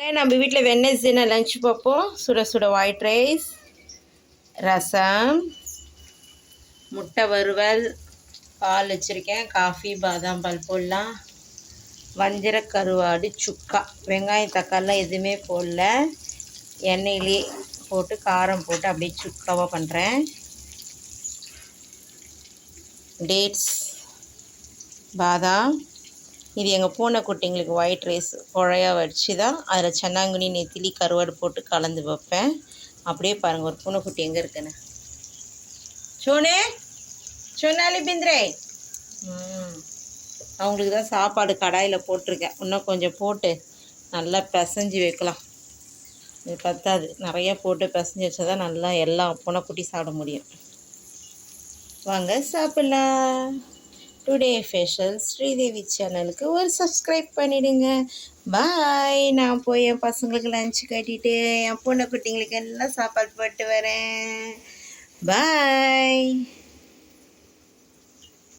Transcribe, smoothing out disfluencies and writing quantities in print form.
நம்ம வீட்டில் Wednesday lunch பார்ப்போம். சுட சுட ஒயிட் ரைஸ், ரசம், முட்டை வறுவல், பால் வச்சுருக்கேன், காஃபி, பாதாம் பால் போடலாம், வஞ்சர கருவாடு சுக்கா, வெங்காயம் தக்காளிலாம் எதுவுமே போடல, எண்ணெயிலே போட்டு காரம் போட்டு அப்படியே சுக்காவாக பண்ணுறேன். டேட்ஸ், பாதாம், இது எங்கள் பூனைக்குட்டிங்களுக்கு ஒயிட் ரைஸ் குழையாக வச்சு தான் அதில் சன்னாங்குனி நெத்திலி கருவாடு போட்டு கலந்து வைப்பேன். அப்படியே பாருங்கள் ஒரு பூனைக்குட்டி எங்கே இருக்குன்னு. சோனே சொன்னாலி பிந்திரே. அவங்களுக்கு தான் சாப்பாடு கடாயில் போட்டிருக்கேன். இன்னும் கொஞ்சம் போட்டு நல்லா பிசைஞ்சு வைக்கலாம். இது பத்தாது, நிறையா போட்டு பிசைஞ்சு வச்சா தான் நல்லா எல்லா பூனைக்குட்டி சாப்பிட முடியும். வாங்க சாப்பிட்லாம். டுடே ஸ்பெஷல் ஸ்ரீதேவி சேனலுக்கு ஒரு சப்ஸ்கிரைப் பண்ணிவிடுங்க. பாய். நான் போய் என் பசங்களுக்கு லஞ்சு கட்டிட்டு என் பொண்ணு குட்டிங்களுக்கு எல்லாம் சாப்பாடு போட்டு வரேன். பாய்.